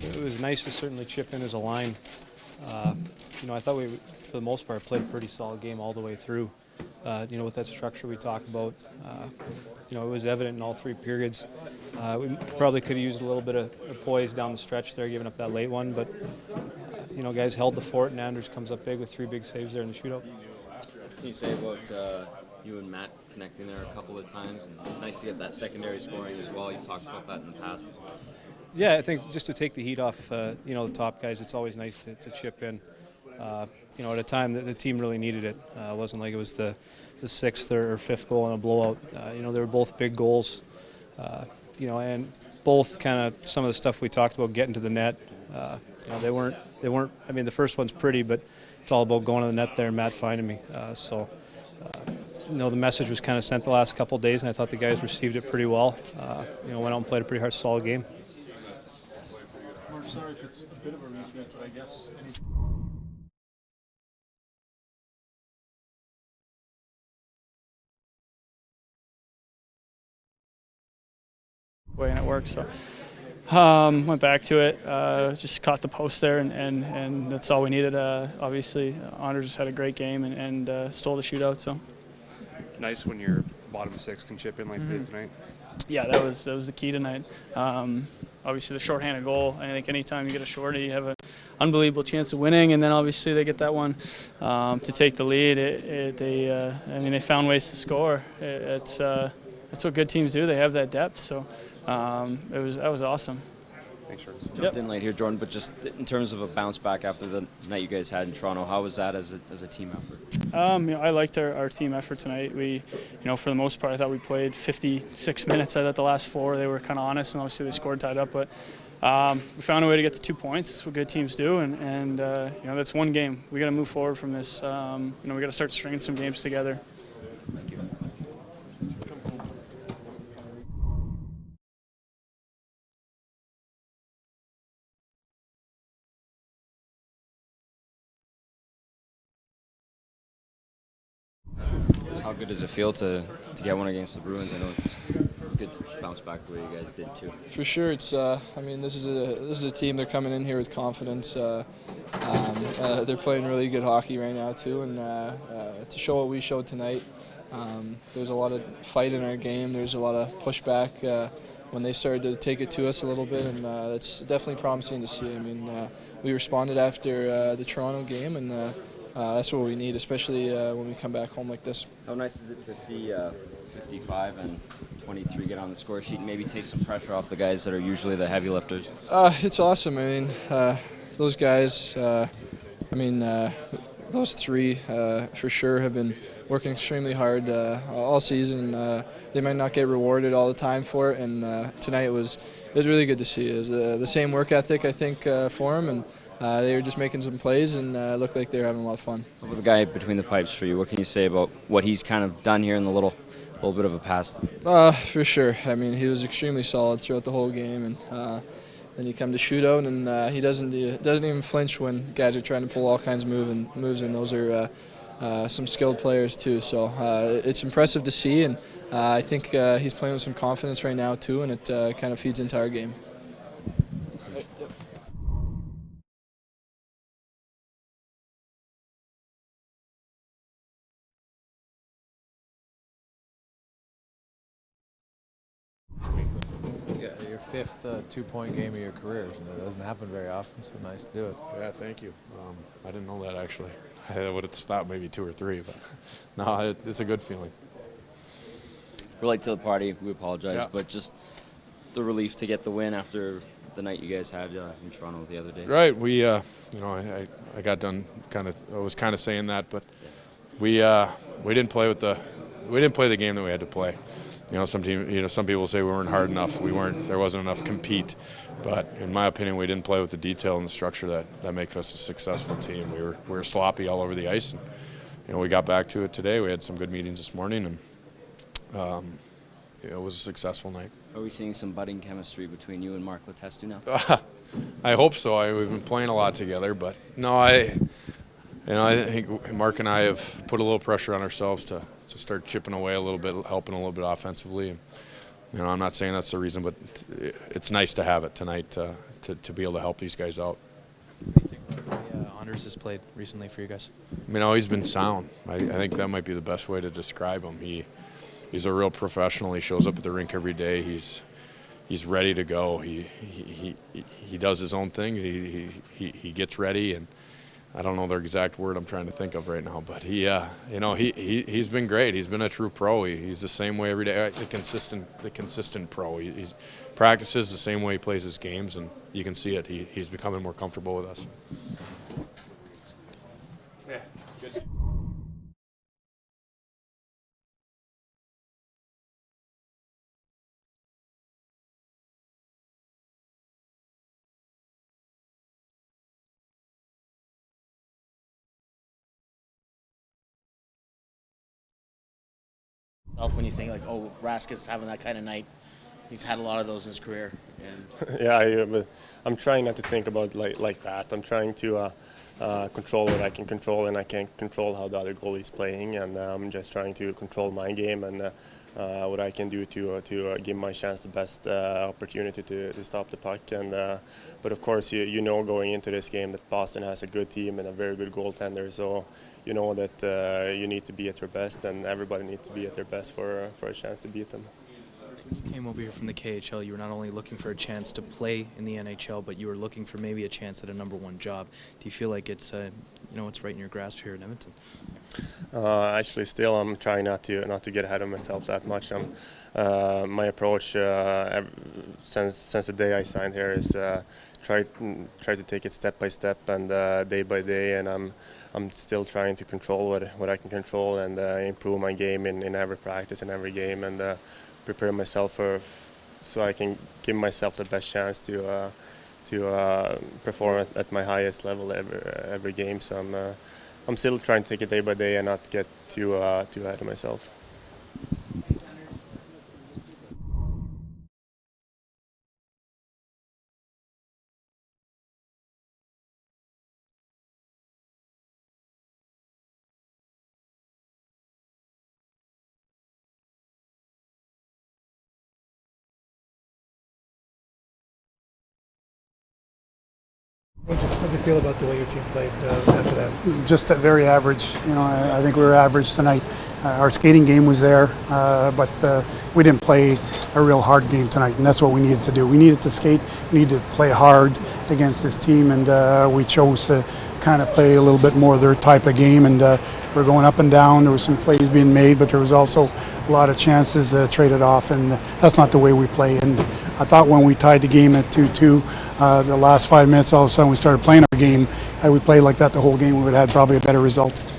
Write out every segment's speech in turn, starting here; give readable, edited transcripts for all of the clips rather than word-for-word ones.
it was nice to certainly chip in as a line. I thought we, for the most part, played a pretty solid game all the way through. With that structure we talk about, it was evident in all three periods. We probably could have used a little bit of poise down the stretch there, giving up that late one, but guys held the fort, and Anders comes up big with 3 big saves there in the shootout. Can you say about you and Matt connecting there a couple of times? And nice to get that secondary scoring as well. You've talked about that in the past. Yeah, I think just to take the heat off, the top guys, it's always nice to chip in. At a time that the team really needed it. It wasn't like it was the 6th or 5th goal in a blowout. They were both big goals, and both kind of some of the stuff we talked about getting to the net. They weren't. I mean, the first one's pretty, but it's all about going to the net there and Matt finding me. The message was kind of sent the last couple of days, and I thought the guys received it pretty well. Went out and played a pretty hard, solid game. Mark, sorry if it's a bit of a repeat, but I guess. Way and it worked, so went back to it, just caught the post there, and that's all we needed. Obviously, Anders just had a great game and stole the shootout. So nice when your bottom 6 can chip in like they did tonight. Yeah, that was the key tonight. Obviously, the shorthanded goal. I think anytime you get a shorty, you have an unbelievable chance of winning. And then obviously they get that one to take the lead. They found ways to score. That's what good teams do. They have that depth. So that was awesome. Thanks, Jordan. Jumped in late here, Jordan, but just in terms of a bounce back after the night you guys had in Toronto, how was that as a team effort? I liked our team effort tonight. We, for the most part, I thought we played 56 minutes. I thought the last 4 they were kind of honest, and obviously they scored tied up. But we found a way to get the 2 points. That's what good teams do, and that's one game. We got to move forward from this. We got to start stringing some games together. Thank you. How good does it feel to get one against the Bruins? I know it's good to bounce back the way you guys did too. For sure, it's. This is a team. They're coming in here with confidence. They're playing really good hockey right now too, and to show what we showed tonight, there's a lot of fight in our game. There's a lot of pushback when they started to take it to us a little bit, and it's definitely promising to see. I mean, we responded after the Toronto game, and. That's what we need, especially when we come back home like this. How nice is it to see 55 and 23 get on the score sheet and maybe take some pressure off the guys that are usually the heavy lifters? It's awesome. I mean, those guys, those 3 for sure have been working extremely hard all season. They might not get rewarded all the time for it, and tonight it was really good to see. It was the same work ethic, I think, for them, and they were just making some plays and looked like they were having a lot of fun. What about the guy between the pipes for you? What can you say about what he's kind of done here in the little bit of a past? For sure. I mean, he was extremely solid throughout the whole game, and then you come to shootout, and he doesn't even flinch when guys are trying to pull all kinds of moves, and those are some skilled players too. So it's impressive to see, and I think he's playing with some confidence right now too, and it kind of feeds into our game. Yeah, your 5th 2-point game of your career. It doesn't happen very often, so nice to do it. Yeah, thank you. I didn't know that actually. I would have stopped maybe 2 or 3, but no, it's a good feeling. We're late to the party. We apologize, Yeah. but just the relief to get the win after the night you guys had in Toronto the other day. Right. We, I got done I was kind of saying that, but we didn't play the game that we had to play. Some people say we weren't hard enough. We weren't. There wasn't enough compete. But in my opinion, we didn't play with the detail and the structure that make us a successful team. We were sloppy all over the ice, and we got back to it today. We had some good meetings this morning, and it was a successful night. Are we seeing some budding chemistry between you and Mark Letestu now? I hope so. We've been playing a lot together, but no, I think Mark and I have put a little pressure on ourselves to start chipping away a little bit, helping a little bit offensively. And, I'm not saying that's the reason, but it's nice to have it tonight. to be able to help these guys out. What do you think about the way Anders has played recently for you guys? You know, he's been sound. I think that might be the best way to describe him. He's a real professional. He shows up at the rink every day. He's ready to go. He does his own thing. He gets ready, and I don't know the exact word I'm trying to think of right now, but he's been great. He's been a true pro. He's the same way every day. The consistent pro. He practices the same way he plays his games, and you can see it. He's becoming more comfortable with us. Yeah. Good. When you think like, oh, Rask is having that kind of night, he's had a lot of those in his career. And Yeah, I'm trying not to think about like that. I'm trying to control what I can control, and I can't control how the other goalie is playing. And I'm just trying to control my game and what I can do to give my chance the best opportunity to stop the puck. And but of course, you know going into this game that Boston has a good team and a very good goaltender. So you know that you need to be at your best, and everybody needs to be at their best for a chance to beat them. When you came over here from the KHL, you were not only looking for a chance to play in the NHL, but you were looking for maybe a chance at a #1 job. Do you feel like it's it's right in your grasp here in Edmonton? Actually, still, I'm trying not to get ahead of myself that much. My approach since the day I signed here is try to take it step by step and day by day, and I'm still trying to control what I can control and improve my game in every practice and every game, and prepare myself so I can give myself the best chance to perform at my highest level every game. So I'm still trying to take it day by day and not get too ahead of myself. What did you feel about the way your team played after that? Just very average. I think we were average tonight. Our skating game was there, but we didn't play a real hard game tonight, and that's what we needed to do. We needed to skate, we needed to play hard against this team, and we chose to kind of play a little bit more of their type of game, and we're going up and down. There were some plays being made, but there was also a lot of chances traded off, and that's not the way we play. And I thought when we tied the game at 2-2, the last 5 minutes, all of a sudden we started playing our game. Had we played like that the whole game, we would have had probably a better result. What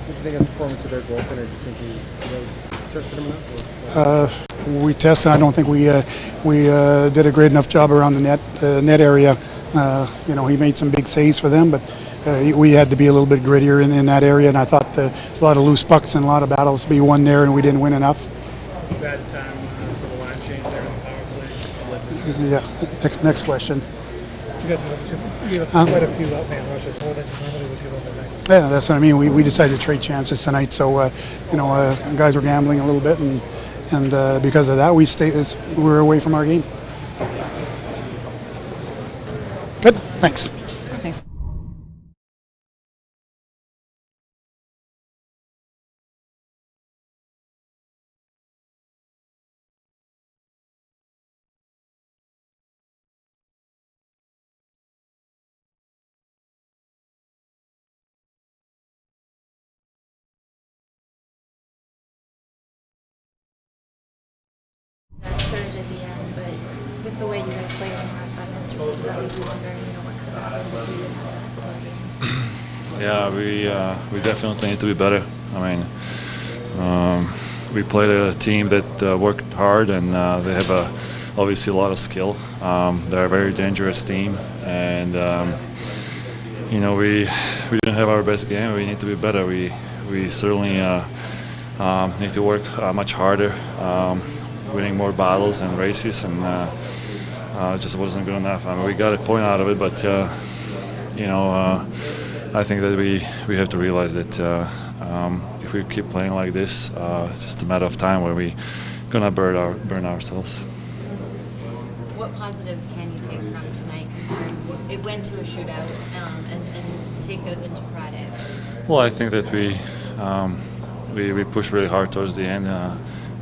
do you think of the performance of their goaltender? Do you think you guys tested him enough? We tested. I don't think we did a great enough job around the net area. He made some big saves for them, but we had to be a little bit grittier in that area. And I thought there's a lot of loose pucks and a lot of battles to be won there, and we didn't win enough. Bad time for the line change there in the power play. Yeah. Next question. You guys have quite a few outman rushes, more than you normally would do on the night. Yeah, that's what I mean. We decided to trade chances tonight, so guys were gambling a little bit, and because of that, we were away from our game. Good. Thanks. Thanks. That surge at the end, but with the way you guys played in the last 5 minutes or so, that leaves you wondering, what could happen if you didn't have that game. Yeah, we definitely need to be better. I mean, we played a team that worked hard, and they have obviously a lot of skill. They're a very dangerous team, and we didn't have our best game. We need to be better. We certainly need to work much harder, winning more battles and races, and it just wasn't good enough. I mean, we got a point out of it, but I think that we have to realize that if we keep playing like this, it's just a matter of time where we're gonna burn ourselves. What positives can you take from tonight, considering it went to a shootout, and take those into Friday? Well, I think that we pushed really hard towards the end.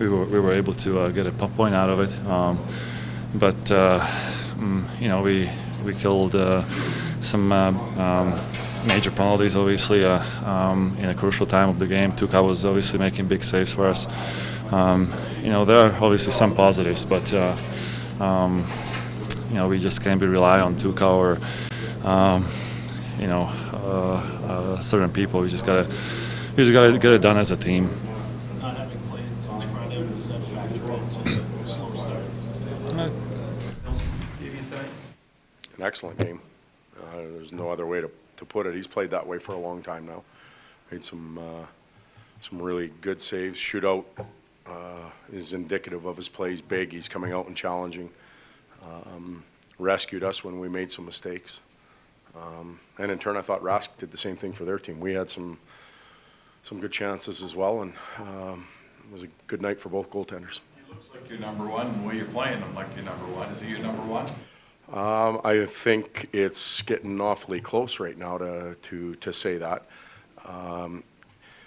We were able to get a point out of it, but we killed some major penalties, obviously, in a crucial time of the game. Tuukka was obviously making big saves for us. There are obviously some positives, but we just can't be rely on Tuukka or certain people. We just gotta get it done as a team. Not having played since Friday, does that factor into the slow start? An excellent game. There's no other way to put it. He's played that way for a long time now. Made some really good saves. Shootout is indicative of his play. He's big. He's coming out and challenging. Rescued us when we made some mistakes. And in turn, I thought Rask did the same thing for their team. We had some good chances as well, and it was a good night for both goaltenders. It looks like you're number one. The way you're playing them like you're number one. Is he your number one? I think it's getting awfully close right now to say that.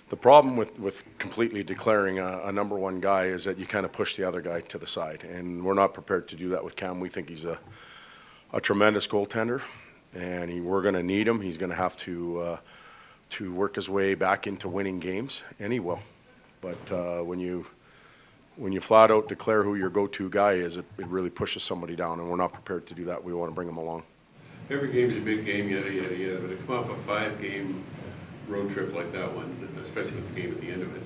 The problem with completely declaring a number one guy is that you kind of push the other guy to the side, and we're not prepared to do that with Cam. We think he's a tremendous goaltender, and we're going to need him. He's going to have to work his way back into winning games, and he will. But when you flat out declare who your go-to guy is, it really pushes somebody down, and we're not prepared to do that. We want to bring him along. Every game's a big game, yada, yada, yada, but to come off a 5-game road trip like that one, especially with the game at the end of it,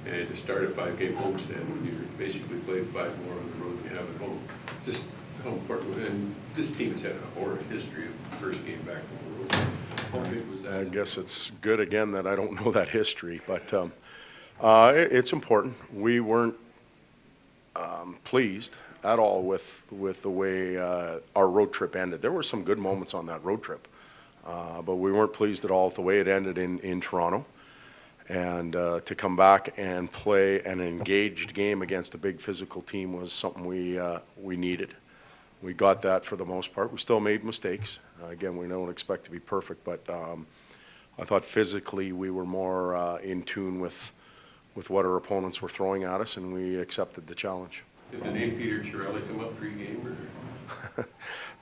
and to start a 5-game homestand when you're basically played 5 more on the road than you have at home, just how important, and this team has had a horrid history of first game back on the road. How big was that? I guess it's good, again, that I don't know that history, but it's important. We weren't pleased at all with the way our road trip ended. There were some good moments on that road trip, but we weren't pleased at all with the way it ended in Toronto. And to come back and play an engaged game against a big physical team was something we needed. We got that for the most part. We still made mistakes. Again, we don't expect to be perfect, but I thought physically we were more in tune with what our opponents were throwing at us, and we accepted the challenge. Did the name Peter Chiarelli come up pre-game?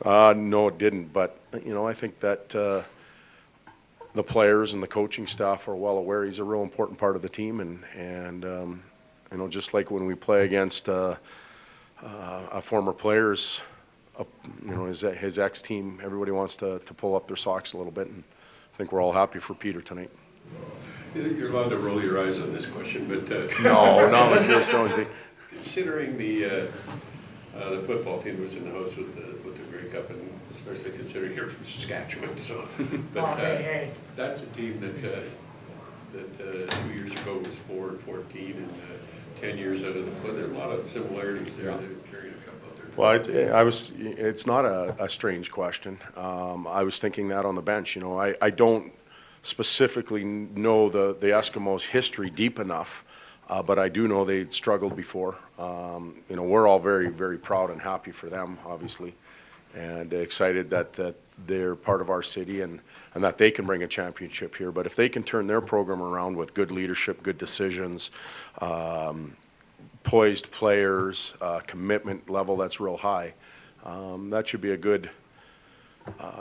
Or? No, it didn't. But I think that the players and the coaching staff are well aware he's a real important part of the team, and just like when we play against a former player's, his ex-team, everybody wants to pull up their socks a little bit, and I think we're all happy for Peter tonight. You're allowed to roll your eyes on this question, but no, not with yours, Jonesy. Considering the football team was in the house with the Grey Cup, and especially considering you're from Saskatchewan, so but that's a team that 2 years ago was 4-14 and 10 years out of the club. There are a lot of similarities there. They're carrying a cup out there. Well, it's not a strange question. I was thinking that on the bench. I don't specifically know the Eskimos' history deep enough, but I do know they'd struggled before. We're all very, very proud and happy for them, obviously, and excited that they're part of our city and that they can bring a championship here. But if they can turn their program around with good leadership, good decisions, poised players, commitment level that's real high, that should be a good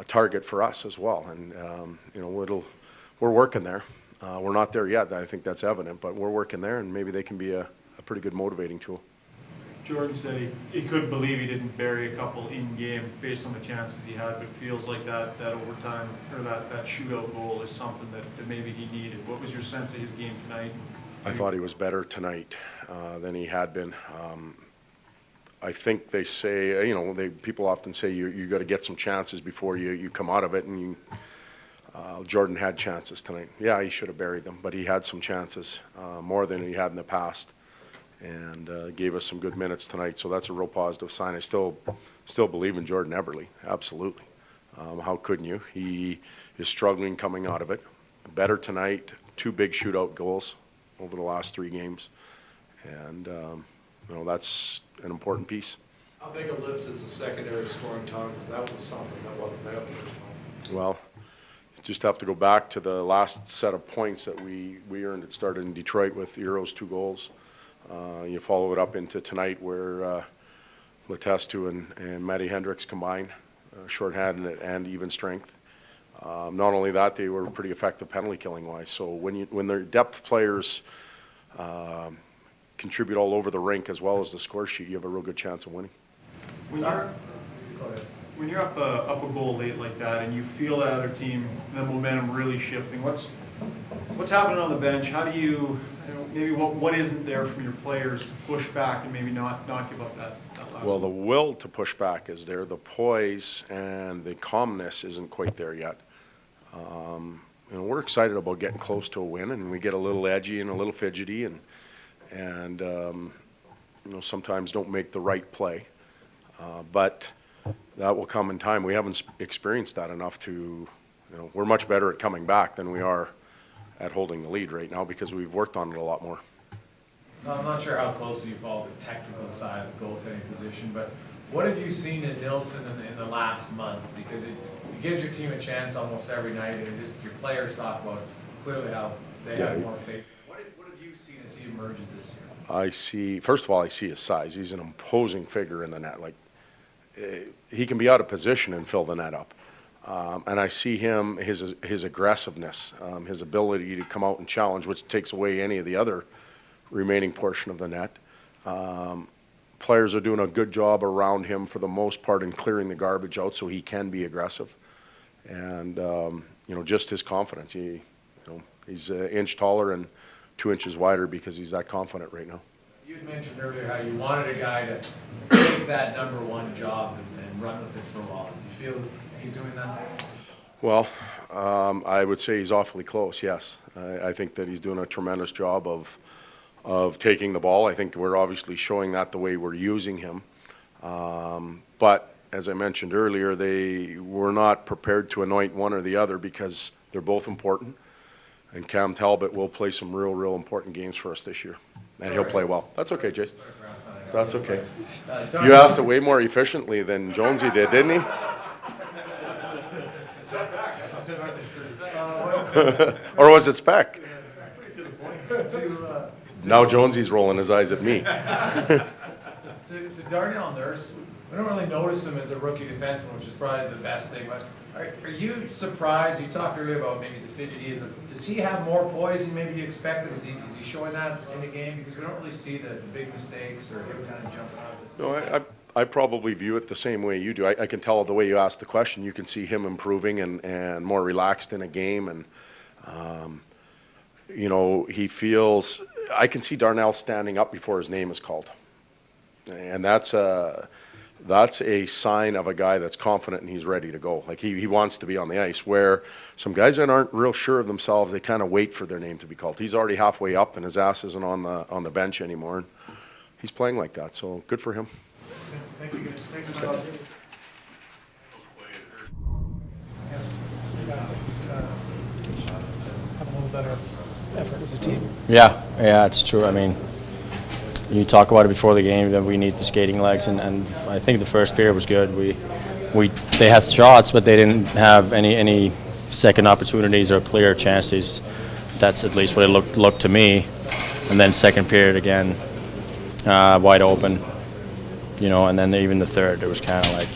target for us as well. And we're working there. We're not there yet. I think that's evident, but we're working there, and maybe they can be a pretty good motivating tool. Jordan said he couldn't believe he didn't bury a couple in game based on the chances he had, but feels like that overtime or that shootout goal is something that maybe he needed. What was your sense of his game tonight? I thought he was better tonight than he had been. I think they say, people often say you got to get some chances before you come out of it, and Jordan had chances tonight. Yeah, he should have buried them, but he had some chances, more than he had in the past, and gave us some good minutes tonight. So that's a real positive sign. I still believe in Jordan Eberle, absolutely. How couldn't you? He is struggling coming out of it. Better tonight, 2 big shootout goals over the last 3 games, and that's an important piece. How big a lift is the secondary scoring time? Because that was something that wasn't there the first time. Well, just have to go back to the last set of points that we earned. It started in Detroit with Euro's 2 goals. You follow it up into tonight where Letestu and Matty Hendricks combined, shorthanded and even strength. Not only that, they were pretty effective penalty killing wise. So when their depth players contribute all over the rink as well as the score sheet, you have a real good chance of winning. When you're up a goal late like that and you feel that other team, the momentum really shifting, what's happening on the bench? How do you know, maybe what isn't there from your players to push back and maybe not give up that last Well, the will to push back is there. The poise and the calmness isn't quite there yet. You know, we're excited about getting close to a win, and we get a little edgy and a little fidgety, and you know, sometimes don't make the right play. But that will come in time. We haven't experienced that enough to, you know, we're much better at coming back than we are at holding the lead right now because we've worked on it a lot more. I'm not sure how closely you follow the technical side of the goaltending position, but what have you seen in Nilsson in the last month? Because it gives your team a chance almost every night, and just your players talk about clearly how they have more faith. What have you seen as he emerges this year? First of all, I see his size. He's an imposing figure in the net. Like, he can be out of position and fill the net up. And I see him, his aggressiveness, his ability to come out and challenge, which takes away any of the other remaining portion of the net. Players are doing a good job around him for the most part in clearing the garbage out so he can be aggressive. And, you know, just his confidence. He's an inch taller and 2 inches wider because he's that confident right now. You had mentioned earlier how you wanted a guy to take that #1 job and run with it for a while. Do you feel he's doing that? Well, I would say he's awfully close, yes. I think that he's doing a tremendous job of taking the ball. I think we're obviously showing that the way we're using him. But as I mentioned earlier, they were not prepared to anoint one or the other because they're both important. And Cam Talbot will play some real important games for us this year. And he'll play well. That's okay, Jace. That's okay. You asked it way more efficiently than Jonesy did, didn't he? Or was it Speck? Now Jonesy's rolling his eyes at me. To Darnell Nurse, we don't really notice him as a rookie defenseman, which is probably the best thing. But are you surprised? You talked earlier about maybe the fidgety. Does he have more poise than maybe you expected? Is he showing that in the game? Because we don't really see the big mistakes or him kind of jumping out. No, I probably view it the same way you do. I can tell the way you asked the question. You can see him improving and more relaxed in a game. And, you know, he feels – I can see Darnell standing up before his name is called. And that's a sign of a guy that's confident and he's ready to go. Like he wants to be on the ice, where some guys that aren't real sure of themselves, they kind of wait for their name to be called. He's already halfway up and his ass isn't on the bench anymore. And he's playing like that, so good for him. Thank you, guys. Thank you, Michael. Yes, so you guys have a little better effort as a team. Yeah, it's true. I mean, you talk about it before the game that we need the skating legs, and I think the first period was good. They had shots, but they didn't have any second opportunities or clear chances. That's at least what it looked to me. And then second period again, wide open, you know. And then even the third, it was kind of like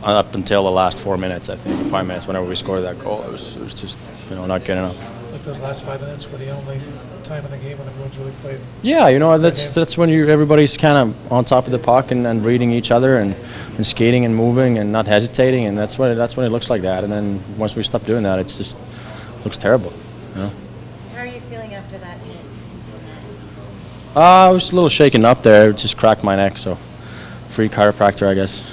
up until the last 4 minutes, I think 5 minutes. Whenever we scored that goal, it was just, you know, not good enough. It's like those last 5 minutes were the only time in the game when everyone's really played. Yeah, you know, that's when everybody's kind of on top of the puck and reading each other and skating and moving and not hesitating, and that's when it looks like that. And then once we stop doing that, it's just looks terrible. You know? How are you feeling after that hit? I was a little shaken up there. It just cracked my neck, so free chiropractor, I guess.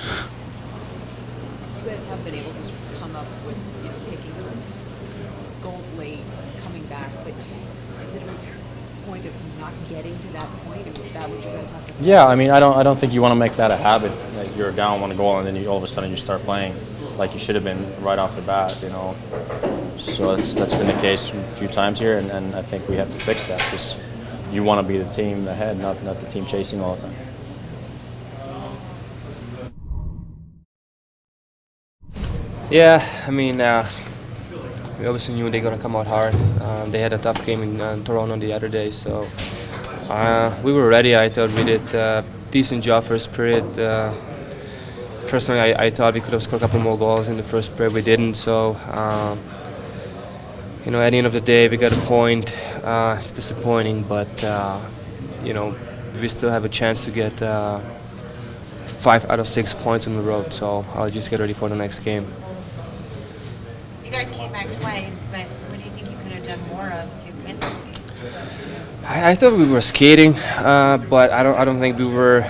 You guys have been able to come up with, you know, taking some goals late, coming back, but is it a point of not getting to that point? Is that what you guys have to focus? Yeah, I mean, I don't think you want to make that a habit, that you're down 1 goal and then all of a sudden you start playing like you should have been right off the bat, you know. So that's been the case a few times here, and I think we have to fix that, because you want to be the team ahead, not the team chasing all the time. Yeah, I mean, we obviously knew they were gonna come out hard. They had a tough game in Toronto the other day, so we were ready. I thought we did a decent job first period. Personally, I thought we could have scored a couple more goals in the first period. We didn't, so you know, at the end of the day, we got a point. It's disappointing, but you know, we still have a chance to get 5 out of 6 points on the road. So I'll just get ready for the next game. You guys came back twice, but what do you think you could have done more of to win this game? I thought we were skating, but I don't think we were,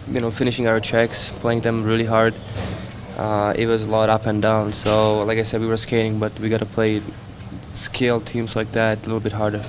you know, finishing our checks, playing them really hard. It was a lot up and down. So, like I said, we were skating, but we got to play skilled teams like that a little bit harder.